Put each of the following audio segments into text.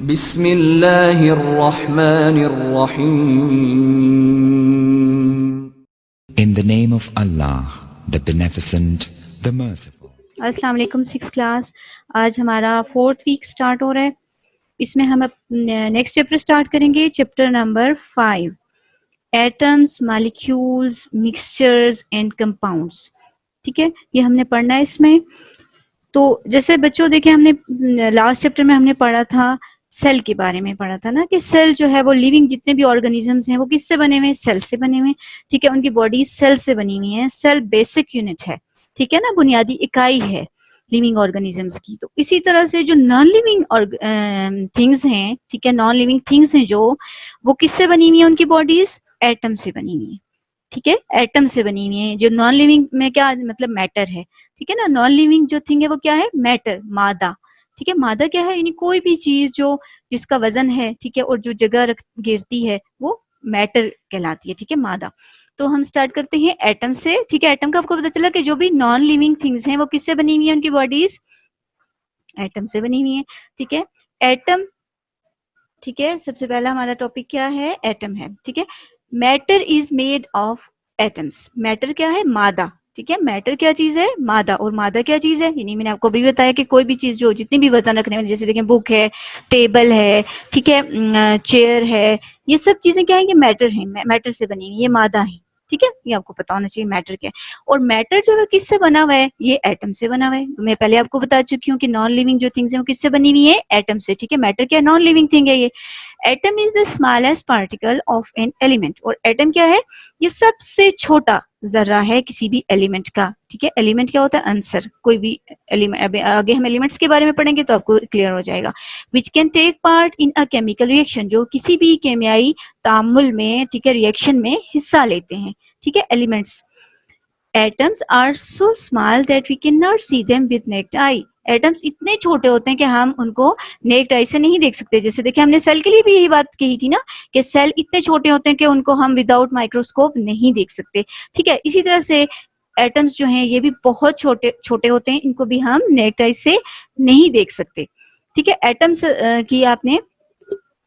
बिस्मिल्लाहिर्रहमानिर्रहीम। In the name of Allah, the Beneficent, the Merciful. अस्सलाम वालेकुम सिक्स क्लास। आज हमारा 4th वीक स्टार्ट हो रहा है। इसमें हम नेक्स्ट चैप्टर स्टार्ट करेंगे, chapter number 5, atoms, molecules, mixtures and compounds. ठीक है, ये हमने पढ़ना है इसमें। तो जैसे बच्चों देखें, हमने लास्ट चैप्टर में हमने पढ़ा था, सेल के बारे में पढ़ा था ना, कि सेल जो है वो लिविंग जितने भी ऑर्गेनिजम्स हैं वो किससे बने हुए हैं, सेल से बने हुए हैं। ठीक है, उनकी बॉडी सेल से बनी हुई है। सेल बेसिक यूनिट है, ठीक है ना, बुनियादी इकाई है लिविंग ऑर्गेनिजम्स की। तो इसी तरह से जो नॉन लिविंग थिंग्स हैं, ठीक है, नॉन लिविंग थिंग्स हैं जो, वो किससे बनी हुई है, उनकी बॉडीज एटम से बनी हुई है। ठीक है, एटम से बनी हुई है। जो नॉन लिविंग में क्या मतलब मैटर है, ठीक है ना, नॉन लिविंग जो थिंग है वो क्या है, मैटर, मादा। ठीक है, मादा क्या है, यानी कोई भी चीज जो जिसका वजन है, ठीक है, और जो जगह घेरती है वो मैटर कहलाती है। ठीक है, मादा। तो हम स्टार्ट करते हैं एटम से। ठीक है, एटम का आपको पता चला कि जो भी नॉन लिविंग थिंग्स हैं वो किससे बनी हुई है, उनकी बॉडीज एटम से बनी हुई है। ठीक है, एटम, ठीक है, सबसे पहला हमारा टॉपिक क्या है, एटम है। ठीक है, matter is made of atoms. Matter क्या है, मादा। ठीक है, मैटर क्या चीज है, मादा। और मादा क्या चीज है, यानी मैंने आपको भी बताया कि कोई भी चीज जो जितनी भी वजन रखने वाली, जैसे देखें बुक है, टेबल है, ठीक है, चेयर है, ये सब चीजें क्या है, ये मैटर है, मैटर से बनी हुई, ये मादा है। ठीक है, ये आपको पता होना चाहिए मैटर क्या है। और मैटर जो है किससे बना हुआ है, ये एटम से बना हुआ है। मैं पहले आपको बता चुकी हूँ कि नॉन लिविंग जो थिंग्स है वो किससे बनी हुई है, एटम से। ठीक है, मैटर क्या है, नॉन लिविंग थिंग है ये। Atom is the smallest particle of an element. और एटम क्या है, ये सबसे छोटा जर्रा है किसी भी एलिमेंट का। ठीक है, एलिमेंट क्या होता है, आंसर, कोई भी एलिमेंट। अभी आगे हम एलिमेंट्स के बारे में पढ़ेंगे तो आपको क्लियर हो जाएगा। Which can take part in a chemical reaction, जो किसी भी केमियाई तामुल में, ठीक है, रिएक्शन में हिस्सा लेते हैं। ठीक है, elements. Atoms are so small that we can not see them with naked eye. Atoms इतने छोटे होते हैं कि हम उनको नेक्ड आई से नहीं देख सकते। जैसे देखिए, हमने सेल के लिए भी यही बात कही थी ना, कि सेल इतने छोटे होते हैं कि उनको हम विदाउट माइक्रोस्कोप नहीं देख सकते। ठीक है, इसी तरह से एटम्स जो हैं ये भी बहुत छोटे छोटे होते हैं, इनको भी हम नेक्ड आई से नहीं देख सकते। ठीक है, एटम्स की आपने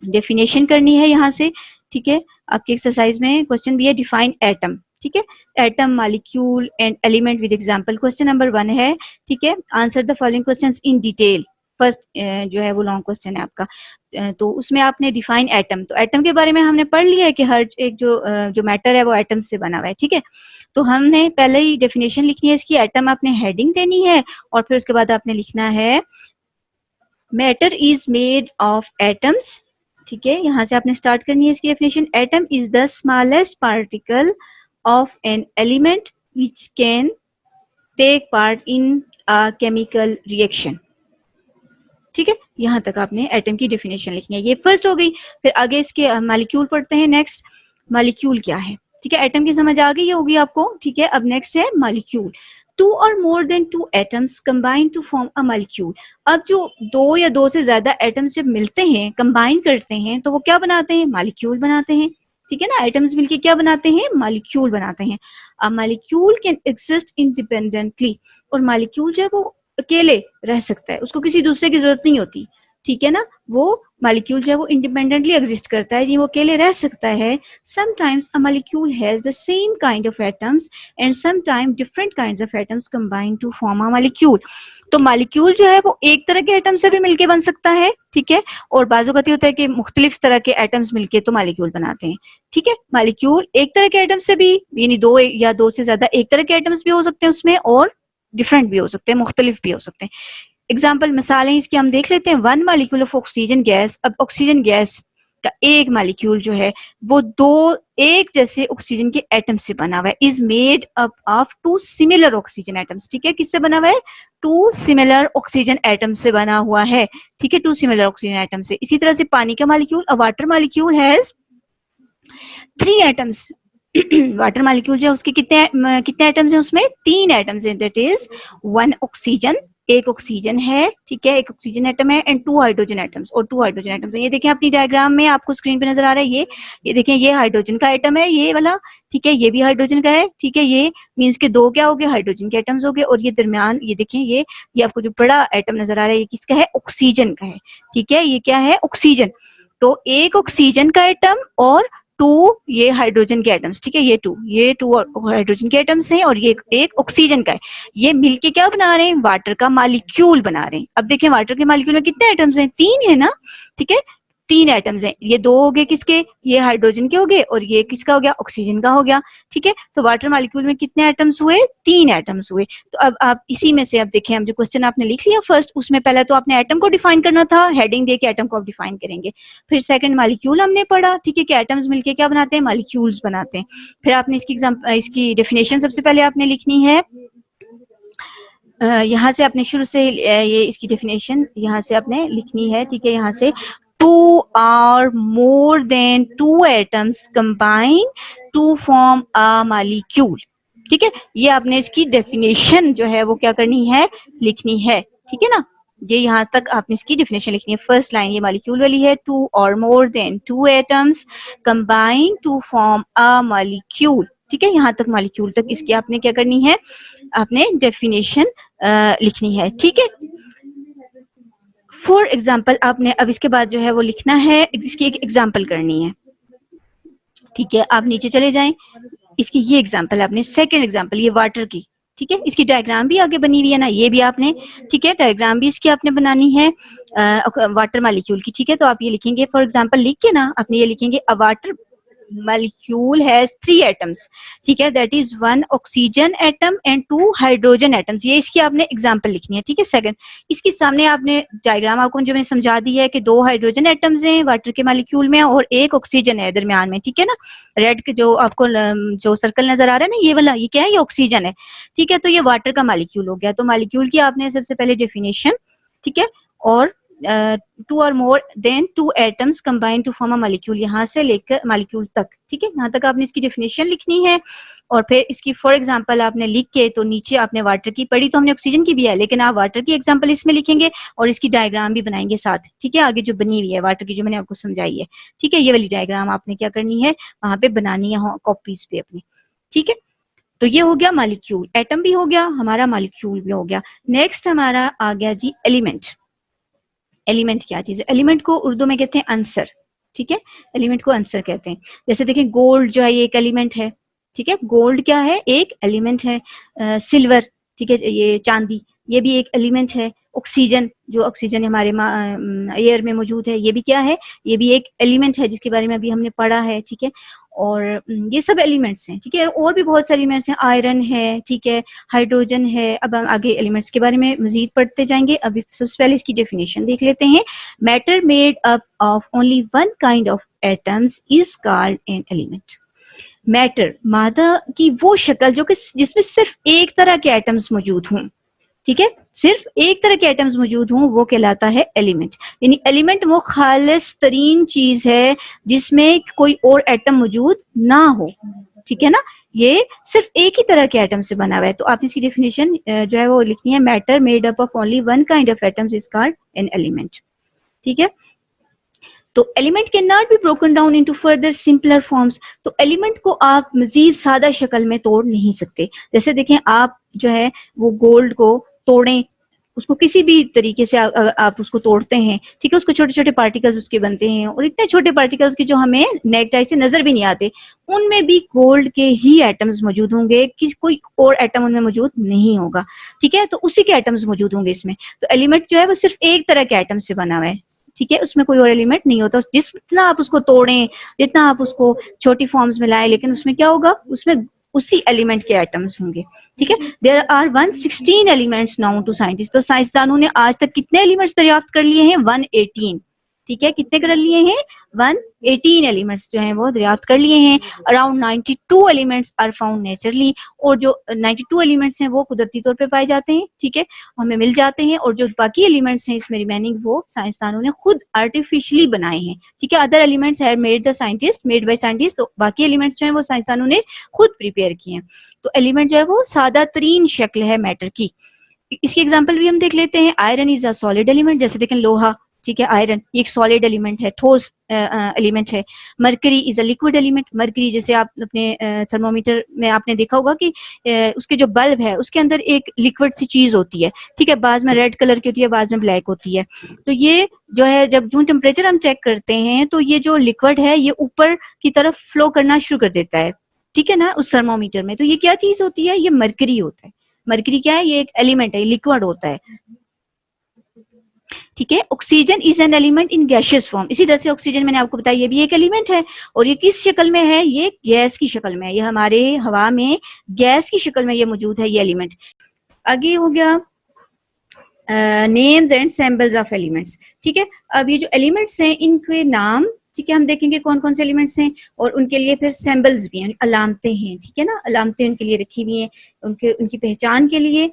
डेफिनेशन करनी है यहाँ से। ठीक है, आपकी एक्सरसाइज में क्वेश्चन भी है, डिफाइन एटम। ठीक है, atom, molecule and element with example. Question number 1 है। ठीक है, answer the following questions in detail. First जो है वो लॉन्ग क्वेश्चन है आपका। तो उसमें आपने डिफाइन एटम, तो एटम के बारे में हमने पढ़ लिया है कि हर एक जो मैटर है वो एटम से बना हुआ है। ठीक है, तो हमने पहले ही डेफिनेशन लिखनी है इसकी, एटम आपने हेडिंग देनी है और फिर उसके बाद आपने लिखना है matter is made of atoms. ठीक है, यहां से आपने स्टार्ट करनी है इसकी definition. Atom is the smallest particle of an element which can take part in a chemical reaction. ठीक है, यहां तक आपने एटम की डेफिनेशन लिखनी है। ये फर्स्ट हो गई। फिर आगे इसके मॉलिक्यूल पढ़ते हैं। नेक्स्ट, मॉलिक्यूल क्या है। ठीक है, एटम की समझ आ गई होगी आपको। ठीक है, अब नेक्स्ट है मॉलिक्यूल। 2 और more than 2 atoms combine to form a molecule. अब जो 2 या 2 से ज्यादा एटम्स जब मिलते हैं, कंबाइन करते हैं, तो वो क्या बनाते हैं, मॉलिक्यूल बनाते हैं। ठीक है ना, एटम्स मिलके क्या बनाते हैं, मॉलिक्यूल बनाते हैं। A molecule can exist independently. और मॉलिक्यूल जो है वो अकेले रह सकता है, उसको किसी दूसरे की जरूरत नहीं होती। ठीक है ना, वो मॉलिक्यूल जो है वो इंडिपेंडेंटली एग्जिस्ट करता है, ये वो अकेले रह सकता है। Sometimes a molecule has the same kind of atoms and sometime different kinds of atoms combine to form a molecule. तो मॉलिक्यूल जो है वो एक तरह के एटम से भी मिलके बन सकता है। ठीक है, और बाजू का होता है कि मुख्तलिफ तरह के एटम्स मिलके तो मॉलिक्यूल बनाते हैं। ठीक है, मॉलिक्यूल एक तरह के एटम से भी, यानी 2 या 2 से ज्यादा एक तरह के एटम्स भी हो सकते हैं उसमें, और डिफरेंट भी हो सकते हैं, मुख्तलिफ भी हो सकते हैं। एग्जाम्पल, मिसालें इसकी हम देख लेते हैं। 1 मॉलिक्यूल ऑफ ऑक्सीजन गैस। अब ऑक्सीजन गैस का एक मॉलिक्यूल जो है वो 2 एक जैसे ऑक्सीजन के एटम से बना हुआ है। Is made up of 2 similar oxygen atoms. ठीक है, किससे बना हुआ है, 2 सिमिलर ऑक्सीजन एटम से बना हुआ है। ठीक है, 2 सिमिलर ऑक्सीजन एटम से। इसी तरह से पानी का molecule, a water molecule has 3 atoms. Water molecule जो है उसके कितने एटम्स हैं, उसमें 3 एटम्स हैं। दैट इज 1 ऑक्सीजन, एक ऑक्सीजन है, ठीक है, एक ऑक्सीजन एटम है एंड 2 हाइड्रोजन एटम्स और 2 हाइड्रोजन एटम्स है। ये देखें अपनी डायग्राम में आपको स्क्रीन पे नजर आ रहा है, ये देखें, ये हाइड्रोजन का एटम है ये वाला, ठीक है, ये भी हाइड्रोजन का है, ठीक है, ये मींस के दो क्या हो गए, हाइड्रोजन के एटम्स हो गए, और ये दरमियान ये देखें, ये आपको जो बड़ा एटम नजर आ रहा है ये किसका है, ऑक्सीजन का है, ठीक है, ये क्या है, ऑक्सीजन। तो एक ऑक्सीजन का एटम और 2 ये हाइड्रोजन के एटम्स, ठीक है, ये टू हाइड्रोजन के एटम्स हैं और ये एक ऑक्सीजन का है। ये मिलके क्या बना रहे हैं, वाटर का मॉलिक्यूल बना रहे हैं। अब देखें वाटर के मॉलिक्यूल में कितने एटम्स हैं, 3 है ना, ठीक है, 3 एटम्स हैं। ये 2 हो गए किसके, ये हाइड्रोजन के हो गए और ये किसका हो गया, ऑक्सीजन का हो गया, ठीक है। तो वाटर मॉलिक्यूल में कितने एटम्स हुए, 3 एटम्स हुए। तो अब आप इसी में से अब देखें, हम जो क्वेश्चन आपने लिख लिया फर्स्ट, उसमें पहले तो आपने एटम को डिफाइन करना था, हेडिंग दे के एटम को आप डिफाइन करेंगे। फिर सेकंड मॉलिक्यूल हमने पढ़ा, ठीक है, कि एटम्स मिलके क्या बनाते हैं, मॉलिक्यूल्स बनाते हैं। फिर आपने इसकी डेफिनेशन सबसे पहले आपने लिखनी है, यहाँ से आपने शुरू से ये इसकी डेफिनेशन यहाँ से आपने लिखनी है, ठीक है, यहाँ से 2 or more than 2 atoms combine to form a molecule, ठीक है। ये आपने इसकी डेफिनेशन जो है वो क्या करनी है, लिखनी है, ठीक है ना। ये यहाँ तक आपने इसकी डेफिनेशन लिखनी है। फर्स्ट लाइन ये मॉलिक्यूल वाली है, 2 or more than 2 atoms combine to form a molecule, ठीक है, यहाँ तक मॉलिक्यूल तक इसकी आपने क्या करनी है, आपने डेफिनेशन लिखनी है, ठीक है। फॉर एग्जाम्पल आपने अब इसके बाद जो है वो लिखना है, इसकी एक एग्जाम्पल करनी है, ठीक है। आप नीचे चले जाएं, इसकी ये एग्जाम्पल आपने, सेकेंड एग्जाम्पल ये वाटर की, ठीक है, इसकी डायग्राम भी आगे बनी हुई है ना, ये भी आपने, ठीक है, डायग्राम भी इसकी आपने बनानी है वाटर मॉलिक्यूल की, ठीक है। तो आप ये लिखेंगे, फॉर एग्जाम्पल लिख के ना आपने ये लिखेंगे, अ वाटर molecule has 3 atoms, ठीक है, that is 1 oxygen atom and 2 hydrogen atoms। ये इसकी आपने एग्जांपल लिखनी है, ठीक है। सेकंड, इसके सामने आपने डायग्राम आपको जो मैंने समझा दी है कि 2 हाइड्रोजन एटम्स हैं वाटर के मॉलिक्यूल में और एक ऑक्सीजन है दरमियान में, ठीक है ना। रेड के जो आपको जो सर्कल नजर आ रहा है ना, ये वाला, ये क्या है, ये ऑक्सीजन है, ठीक है। तो ये वाटर का मॉलिक्यूल हो गया। तो मॉलिक्यूल की आपने सबसे पहले डेफिनेशन, ठीक है, और 2 or more than 2 atoms combine to form a molecule, यहाँ से लेकर मॉलिक्यूल तक, ठीक है, यहाँ तक आपने इसकी डेफिनेशन लिखनी है। और फिर इसकी फॉर एग्जांपल आपने लिख के, तो नीचे आपने वाटर की पढ़ी तो हमने ऑक्सीजन की भी है, लेकिन आप वाटर की एग्जांपल इसमें लिखेंगे और इसकी डायग्राम भी बनाएंगे साथ, ठीक है, आगे जो बनी हुई है वाटर की जो मैंने आपको समझाई है, ठीक है। ये वाली डायग्राम आपने क्या करनी है, वहां पे बनानी है कॉपीज पे अपनी, ठीक है। तो ये हो गया मॉलिक्यूल, एटम भी हो गया हमारा, मॉलिक्यूल भी हो गया। नेक्स्ट हमारा आ गया जी एलिमेंट। एलिमेंट क्या चीज है, एलिमेंट को उर्दू में कहते हैं आंसर, ठीक है, एलिमेंट को आंसर कहते हैं। जैसे देखें गोल्ड जो है ये एक एलिमेंट है, ठीक है, गोल्ड क्या है, एक एलिमेंट है। सिल्वर, ठीक है, ये चांदी, ये भी एक एलिमेंट है। ऑक्सीजन, जो ऑक्सीजन हमारे एयर में मौजूद है, ये भी क्या है, ये भी एक एलिमेंट है जिसके बारे में अभी हमने पढ़ा है, ठीक है। और ये सब एलिमेंट्स हैं, ठीक है। और भी बहुत सारे एलिमेंट्स हैं, आयरन है, ठीक है, हाइड्रोजन है। अब हम आगे एलिमेंट्स के बारे में मजीद पढ़ते जाएंगे। अभी सबसे पहले इसकी डेफिनेशन देख लेते हैं। Matter made up of only one kind of atoms is called an element. Matter, मादा की वो शक्ल जो कि जिसमें सिर्फ एक तरह के एटम्स मौजूद हों, ठीक है, सिर्फ एक तरह के एटम्स मौजूद हों, वो कहलाता है एलिमेंट। यानी एलिमेंट वो खालिस तरीन चीज है जिसमें कोई और एटम मौजूद ना हो, ठीक है ना। ये सिर्फ एक ही तरह के एटम से बना हुआ है। तो आप इसकी डेफिनेशन जो है वो लिखनी है, matter made up of only one kind of atoms is called an element, ठीक है। तो element can not be broken down into further simpler forms. तो एलिमेंट को आप मजीद सादा शक्ल में तोड़ नहीं सकते। जैसे देखें, आप जो है वो गोल्ड को तोड़ें, उसको किसी भी तरीके से आप उसको तोड़ते हैं, ठीक है, उसको छोटे छोटे पार्टिकल्स उसके बनते हैं, और इतने छोटे पार्टिकल्स के जो हमें नेक्ड आई से नजर भी नहीं आते, उनमें भी गोल्ड के ही एटम्स मौजूद होंगे, कि कोई और एटम उनमें मौजूद नहीं होगा, ठीक है। तो उसी के एटम्स मौजूद होंगे इसमें। तो एलिमेंट जो है वो सिर्फ एक तरह के एटम से बना हुआ है, ठीक है, उसमें कोई और एलिमेंट नहीं होता। जितना आप उसको तोड़ें, जितना आप उसको छोटी फॉर्म्स में लाएं, लेकिन उसमें क्या होगा, उसमें उसी एलिमेंट के एटम्स होंगे, ठीक है। There are 116 elements known to scientist. तो साइंसदानों ने आज तक कितने एलिमेंट्स दरियाफ्त कर लिए हैं, 118, ठीक है, कितने कर लिए हैं, 118 एलिमेंट्स जो हैं वो दरियाफ्त कर लिए हैं। Around 92 elements are found naturally, और जो 92 एलिमेंट्स हैं वो कुदरती तौर पे पाए जाते हैं, ठीक है, हमें मिल जाते हैं। और जो बाकी एलिमेंट्स हैं इसमें रिमेनिंग, वो साइंसदानों ने खुद आर्टिफिशियली बनाए हैं, ठीक है। अदर एलिमेंट्स है made the scientist, made by scientist. तो बाकी एलिमेंट्स जो हैं वो साइंसदानों ने खुद प्रिपेयर किए हैं। तो एलिमेंट जो है वो सादा तरीन शक्ल है मैटर की। इसकी एग्जांपल भी हम देख लेते हैं। Iron is a solid element, जैसे देखें लोहा, ठीक है, आयरन ये एक सॉलिड एलिमेंट है, ठोस एलिमेंट है। Mercury is a liquid element, mercury जैसे आप अपने थर्मोमीटर में आपने देखा होगा कि उसके जो बल्ब है उसके अंदर एक लिक्विड सी चीज होती है, ठीक है, बाद में रेड कलर की होती है, बाद में ब्लैक होती है। तो ये जो है जब जो टेम्परेचर हम चेक करते हैं तो ये जो लिक्विड है ये ऊपर की तरफ फ्लो करना शुरू कर देता है, ठीक है ना, उस थर्मोमीटर में। तो ये क्या चीज होती है, ये मरकरी होता है। मरकरी क्या है, ये एक एलिमेंट है, लिक्विड होता है, ठीक है। Oxygen is an element in gaseous form, इसी तरह से ऑक्सीजन मैंने आपको बताया ये भी एक एलिमेंट है, और ये किस शक्ल में है, ये गैस की शक्ल में है, ये हमारे हवा में गैस की शक्ल में ये मौजूद है, ये एलिमेंट। आगे हो गया names and symbols of elements, ठीक है। अब ये जो एलिमेंट्स हैं इनके नाम, ठीक है, हम देखेंगे कौन कौन से एलिमेंट्स हैं, और उनके लिए फिर सिंबल्स भी हैं, अलामतें हैं, ठीक है ना, अलामतें उनके लिए रखी हुई हैं, उनकी पहचान के लिए।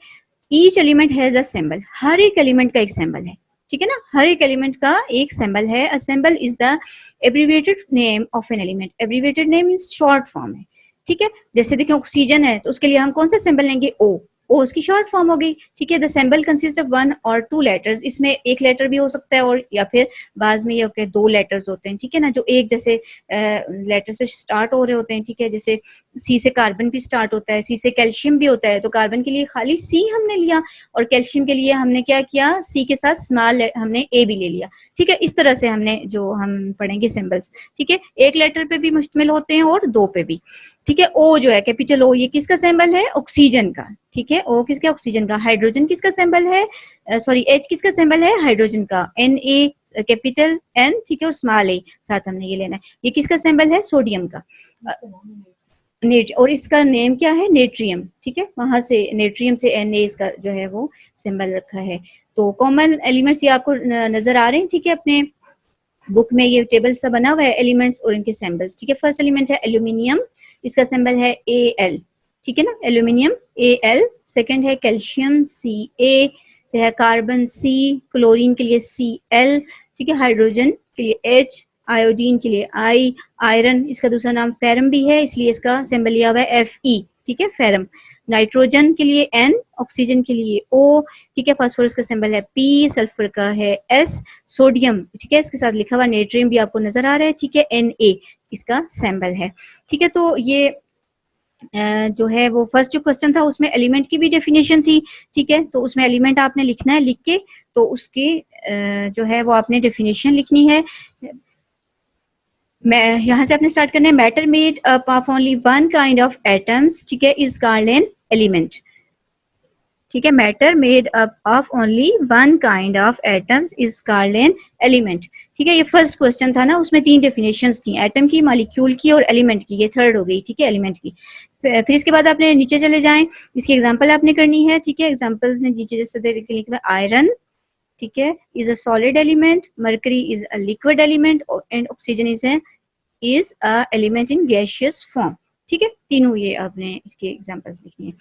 Each element has a symbol, हर एक एलिमेंट का एक सिंबल है, ठीक है ना, हर एक एलिमेंट का एक सिंबल है। A symbol is the abbreviated name of an element, abbreviated name means short form है, ठीक है। जैसे देखिए ऑक्सीजन है तो उसके लिए हम कौन सा सिंबल लेंगे, ओ, ओ उसकी शॉर्ट फॉर्म हो गई, ठीक है। द सिंबल कंसिस्ट ऑफ 1 और 2 लेटर्स, इसमें एक लेटर भी हो सकता है और या फिर बाद में ये होते हैं 2 लेटर्स होते हैं, ठीक है ना, जो एक जैसे लेटर से स्टार्ट हो रहे होते हैं, ठीक है। जैसे सी से कार्बन भी स्टार्ट होता है, सी से कैल्शियम भी होता है, तो कार्बन के लिए खाली सी हमने लिया, और कैल्शियम के लिए हमने क्या किया, सी के साथ स्मॉल हमने ए भी ले लिया, ठीक है। इस तरह से हमने जो हम पढ़ेंगे सिंबल्स, ठीक है, एक लेटर पे भी मुश्तमिल होते हैं और 2 पे भी, ठीक है। ओ जो है कैपिटल ओ, ये किसका सिंबल है, ऑक्सीजन का, ठीक है। ओ किसका, ऑक्सीजन का। हाइड्रोजन किसका सिंबल है, सॉरी एच किसका सिंबल है, हाइड्रोजन का। एन ए कैपिटल एन, ठीक है, और स्मॉल ए साथ हमने ये लेना है। ये किसका सिंबल है, सोडियम का। नेट, और इसका नेम क्या है, नेट्रियम, ठीक है, वहां से नेट्रियम से एन ए इसका जो है वो सिंबल रखा है। तो कॉमन एलिमेंट्स ये आपको नजर आ रहे हैं, ठीक है, अपने बुक में ये टेबल सा बना हुआ है एलिमेंट्स और इनके सिंबल्स, ठीक है। फर्स्ट एलिमेंट है एल्यूमिनियम, इसका सिंबल है ए, ठीक है ना, एल्यूमिनियम ए। सेकंड है कैल्शियम सी ए, फिर है कार्बन सी, क्लोरीन के लिए Cl, ठीक है, हाइड्रोजन के लिए H, आयोडीन के लिए I, आयरन इसका दूसरा नाम फेरम भी है इसलिए इसका सिंबल लिया हुआ है Fe, ठीक है, फेरम। नाइट्रोजन के लिए N, ऑक्सीजन के लिए O, ठीक है, फास्फोरस का सिंबल है P, सल्फर का है S, सोडियम, ठीक है, इसके साथ लिखा हुआ नेट्रियम भी आपको नजर आ रहा है, ठीक है, Na इसका सिंबल है, ठीक है। तो ये जो है वो फर्स्ट जो क्वेश्चन था उसमें एलिमेंट की भी डेफिनेशन थी, ठीक है, तो उसमें एलिमेंट आपने लिखना है, लिख के तो उसकी जो है वो आपने डेफिनेशन लिखनी है। मैं यहाँ से आपने स्टार्ट करना है। Matter made up of only one kind of atoms, ठीक है, इज कॉल्ड एन एलिमेंट, ठीक है। Matter made up of only one kind of atoms is called an element, ठीक है। ये फर्स्ट क्वेश्चन था ना, उसमें 3 डेफिनेशंस थी, एटम की, मॉलिक्यूल की और एलिमेंट की, ये थर्ड हो गई, ठीक है, एलिमेंट की। फिर इसके बाद आपने नीचे चले जाएं, इसकी एग्जांपल आपने करनी है, ठीक है। एग्जांपल्स में नीचे जैसे लिखा आयरन, ठीक है, is a solid element, mercury is a liquid element and oxygen is a element in gaseous form, ठीक है। तीनों ये आपने इसके एग्जांपल्स लिखनी है,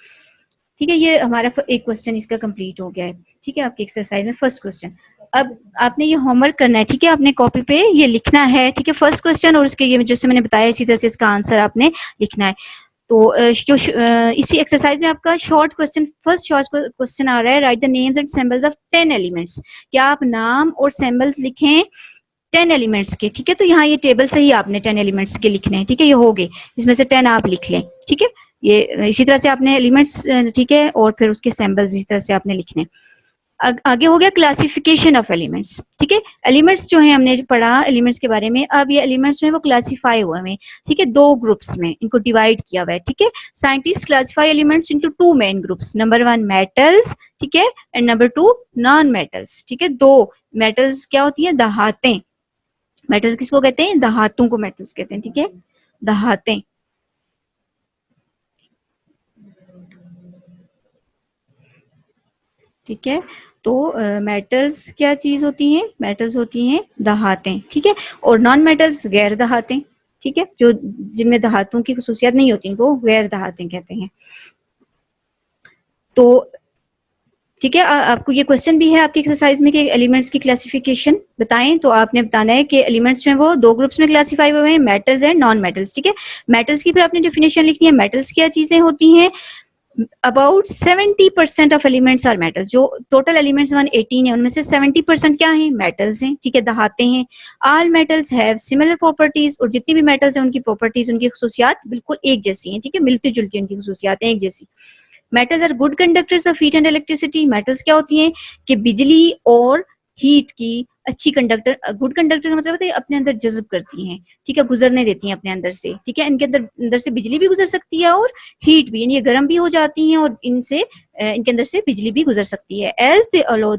ठीक है। ये हमारा एक क्वेश्चन इसका कंप्लीट हो गया है, ठीक है, आपकी एक्सरसाइज में फर्स्ट क्वेश्चन। अब आपने ये होमवर्क करना है, ठीक है, आपने कॉपी पे ये लिखना है, ठीक है, फर्स्ट क्वेश्चन, और उसके ये जैसे मैंने बताया इसी तरह से इसका आंसर आपने लिखना है। तो जो इसी एक्सरसाइज में आपका short question, first short question आ रहा है, write the names and symbols of 10 elements, क्या आप नाम और सिंबल्स लिखें 10 एलिमेंट्स के, ठीक है। तो यहाँ ये टेबल से ही आपने 10 एलिमेंट्स के लिखने हैं, ठीक है, ये हो गए, इसमें से 10 आप लिख लें, ठीक है। ये इसी तरह से आपने एलिमेंट्स, ठीक है, और फिर उसके सिंबल्स इसी तरह से आपने लिखने। आगे हो गया क्लासिफिकेशन ऑफ एलिमेंट्स, ठीक है। एलिमेंट्स जो है हमने पढ़ा एलिमेंट्स के बारे में, अब ये एलिमेंट्स जो है वो क्लासिफाई हुए हैं, ठीक है, 2 ग्रुप्स में इनको डिवाइड किया हुआ है, ठीक है। Scientist classify elements into 2 main groups, number 1 metals, ठीक है, एंड नंबर 2 नॉन मेटल्स, ठीक है। 2 मेटल्स क्या होती है, धातें, मेटल्स किसको कहते हैं, धातुओं को मेटल्स कहते हैं, ठीक है, धातें, ठीक है। तो मेटल्स क्या चीज होती हैं, मेटल्स होती हैं धातें, ठीक है, और नॉन मेटल्स गैर धातें, ठीक है, जो जिनमें धातुओं की खसूसियात नहीं होती इनको गैर धातें कहते हैं। तो ठीक है, आपको ये क्वेश्चन भी है आपकी एक्सरसाइज में कि एलिमेंट्स की क्लासिफिकेशन बताएं, तो आपने बताना है कि एलिमेंट्स जो है वो 2 ग्रुप्स में क्लासिफाई हुए हैं, मेटल्स एंड नॉन मेटल्स, ठीक है। मेटल्स की फिर आपने डेफिनेशन लिखनी है, मेटल्स क्या चीजें होती हैं, about 70% of elements are metal. जो टोटल एलिमेंट्स 118 है उनमें से 70% क्या है, मेटल्स हैं, ठीक है, दहाते हैं। All metals have similar properties, और जितनी भी मेटल्स हैं उनकी प्रॉपर्टीज, उनकी खसूसियात बिल्कुल एक जैसी हैं, ठीक है, मिलती जुलती उनकी खसूसियात एक जैसी। Metals are good conductors of heat and electricity. Metals क्या होती हैं कि बिजली और हीट की अच्छी कंडक्टर, गुड कंडक्टर का मतलब होता है अपने अंदर जज्ब करती हैं, ठीक है, गुजरने देती हैं अपने अंदर से, ठीक है, इनके अंदर से बिजली भी गुजर सकती है और हीट भी, यानी ये गर्म भी हो जाती हैं और इनसे इनके अंदर से बिजली भी गुजर सकती है। As they allow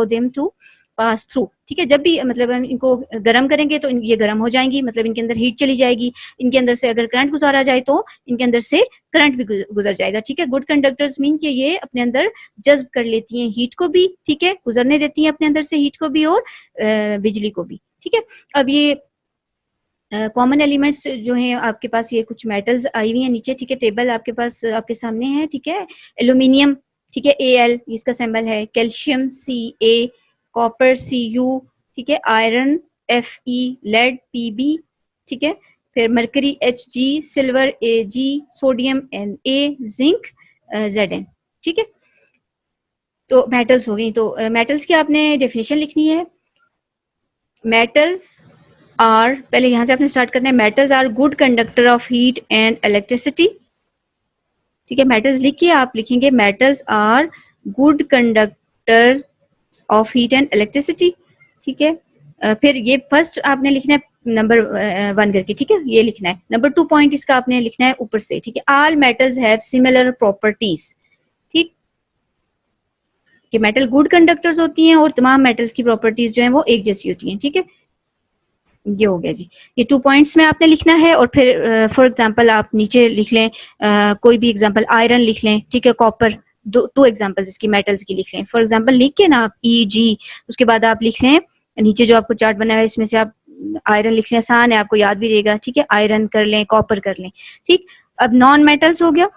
them to pass through, ठीक है, जब भी मतलब हम इनको गर्म करेंगे तो ये गर्म हो जाएंगी, मतलब इनके अंदर हीट चली जाएगी, इनके अंदर से अगर करंट गुजारा जाए तो इनके अंदर से करंट भी गुजर जाएगा, ठीक है। गुड कंडक्टर्स मीन कि ये अपने अंदर जज्ब कर लेती हैं हीट को भी, ठीक है, गुजरने देती हैं अपने अंदर से हीट को भी और बिजली को भी, ठीक है। अब ये कॉमन एलिमेंट्स जो हैं आपके पास, ये कुछ मेटल्स आई हुई हैं नीचे, ठीक है, टेबल आपके पास आपके सामने है, ठीक है। एल्यूमिनियम, ठीक है, Al इसका सिंबल है, कैल्शियम Ca, कॉपर Cu, ठीक है, आयरन Fe, लेड Pb, ठीक है, फिर mercury Hg, silver Ag, sodium Na, zinc Zn, ठीक है। तो मेटल्स हो गई। तो मेटल्स की आपने डेफिनेशन लिखनी है। मेटल्स आर, पहले यहां से आपने स्टार्ट करना है, metals are good conductor of heat and electricity, ठीक है। मेटल्स लिख के आप लिखेंगे metals are good conductors of heat and electricity, ठीक है। फिर ये फर्स्ट आपने लिखना है नंबर 1 करके, ठीक है, ये लिखना है। नंबर 2 पॉइंट इसका आपने लिखना है ऊपर से, ठीक है। All metals have similar properties, ठीक, कि मेटल गुड कंडक्टर्स होती हैं और तमाम मेटल्स की प्रॉपर्टीज जो हैं वो एक जैसी होती हैं, ठीक है। ये हो गया जी, ये 2 पॉइंट्स में आपने लिखना है। और फिर फॉर एग्जांपल आप नीचे लिख लें कोई भी एग्जांपल, आयरन लिख लें, ठीक है, कॉपर, दो एग्जांपल्स इसकी मेटल्स की लिख लें। फॉर एग्जांपल लिख के ना आप Eg, उसके बाद आप लिख लें नीचे जो आपको चार्ट बना है इसमें से आप आयरन लिख लें, आसान है, आपको याद भी रहेगा, ठीक है। आयरन कर लें, कॉपर कर लें, ठीक। अब नॉन मेटल्स हो गया,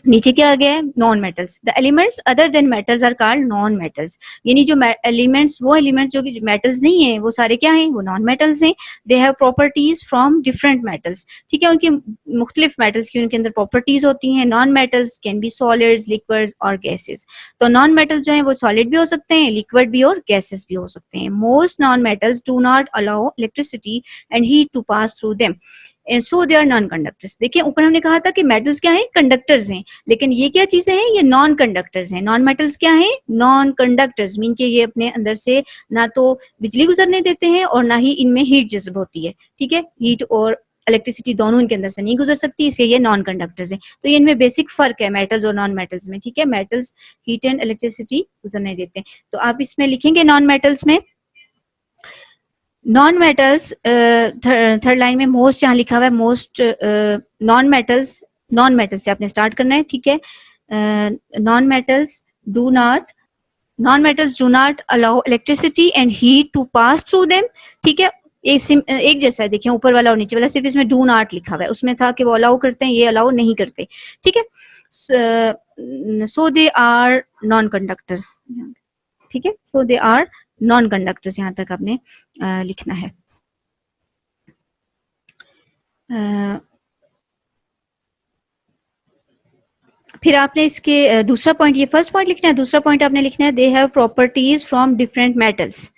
नीचे क्या आ गया है, non metals. The elements other than metals are called non metals, यानी जो एलिमेंट्स, वो एलिमेंट्स जो कि मेटल्स नहीं है वो सारे क्या हैं, वो नॉन मेटल्स हैं। They have properties from different metals, ठीक है, उनके मुख्तलिफ मेटल्स की उनके अंदर प्रॉपर्टीज होती हैं। Non metals can be solids, liquids और गैसेस। तो नॉन मेटल्स जो है वो सॉलिड भी हो सकते हैं, लिक्विड भी और गैसेस भी हो सकते हैं। Most non metals do not allow electricity and heat to pass through them, and so they are non conductors. देखिए ऊपर हमने कहा था कि मेटल्स क्या है, कंडक्टर्स हैं, लेकिन ये क्या चीजें हैं, ये नॉन कंडक्टर्स हैं। नॉन मेटल्स क्या है, नॉन कंडक्टर्स, मीन के ये अपने अंदर से ना तो बिजली गुजरने देते हैं और ना ही इनमें हीट जज्ब होती है, ठीक है। हीट और इलेक्ट्रिसिटी दोनों इनके अंदर से नहीं गुजर सकती, इसलिए ये नॉन कंडक्टर्स हैं। तो ये इनमें बेसिक फर्क है मेटल्स और नॉन मेटल्स में, ठीक है। मेटल्स हीट एंड इलेक्ट्रिसिटी गुजरने देते हैं। तो आप इसमें लिखेंगे नॉन मेटल्स में, नॉन मेटल्स थर्ड लाइन में मोस्ट जहां लिखा हुआ है, मोस्ट नॉन मेटल्स से आपने स्टार्ट करना है, ठीक है। Non metals do not allow electricity and heat to pass through them, ठीक है। एक जैसा है, देखिए ऊपर वाला और नीचे वाला, सिर्फ इसमें डू नॉट लिखा हुआ है, उसमें था कि वो अलाउ करते हैं, ये अलाउ नहीं करते, ठीक है। सो दे आर नॉन कंडक्टर्स, ठीक है, सो दे आर नॉन कंडक्टर्स, यहां तक आपने लिखना है। फिर आपने इसके दूसरा पॉइंट, ये फर्स्ट पॉइंट लिखना है, दूसरा पॉइंट आपने लिखना है they have properties from different metals,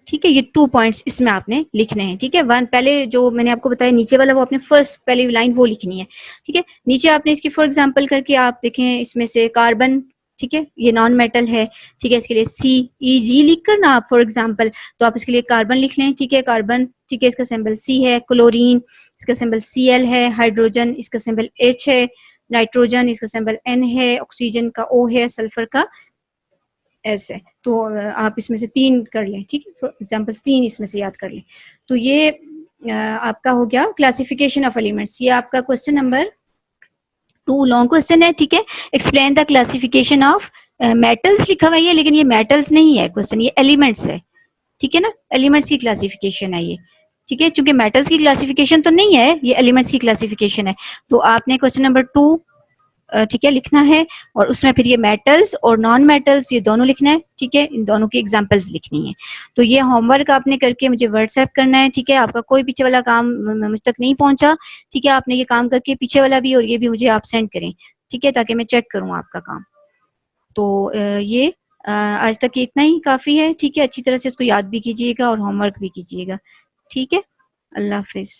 ठीक है। ये 2 पॉइंट्स इसमें आपने लिखने हैं, ठीक है। वन पहले जो मैंने आपको बताया नीचे वाला, वो आपने फर्स्ट पहली लाइन वो लिखनी है, ठीक है। नीचे आपने इसकी फॉर एग्जांपल करके आप देखें, इसमें से कार्बन, ठीक है, ये नॉन मेटल है, ठीक है। इसके लिए CEG लिखकर ना आप फॉर एग्जांपल, तो आप इसके लिए कार्बन लिख लें, ठीक है, कार्बन, ठीक है, इसका सिंबल C है। क्लोरीन, इसका सिंबल Cl है। हाइड्रोजन, इसका सिंबल H है। नाइट्रोजन, इसका सिंबल N है। ऑक्सीजन का O है। सल्फर का S है। तो आप इसमें से 3 कर लें, ठीक है, फॉर एग्जाम्पल्स 3 इसमें से याद कर लें। तो ये आपका हो गया क्लासिफिकेशन ऑफ एलिमेंट्स। ये आपका क्वेश्चन नंबर 2 लॉन्ग क्वेश्चन है, ठीक है। Explain the classification of metals लिखा हुआ है, लेकिन ये मेटल्स नहीं है क्वेश्चन, ये एलिमेंट्स है, ठीक है ना, एलिमेंट्स की क्लासिफिकेशन है ये, ठीक है। चूंकि मेटल्स की क्लासिफिकेशन तो नहीं है, ये एलिमेंट्स की क्लासिफिकेशन है। तो आपने क्वेश्चन नंबर 2 ठीक है, लिखना है, और उसमें फिर ये मेटल्स और नॉन मेटल्स ये दोनों लिखना है, ठीक है, इन दोनों की एग्जांपल्स लिखनी है। तो ये होमवर्क आपने करके मुझे व्हाट्सएप करना है, ठीक है। आपका कोई पीछे वाला काम मुझ तक नहीं पहुंचा, ठीक है, आपने ये काम करके पीछे वाला भी और ये भी मुझे आप सेंड करें, ठीक है, ताकि मैं चेक करूँ आपका काम। तो ये आज तक ये इतना ही काफ़ी है, ठीक है। अच्छी तरह से इसको याद भी कीजिएगा और होमवर्क भी कीजिएगा, ठीक है। अल्लाह हाफिज़।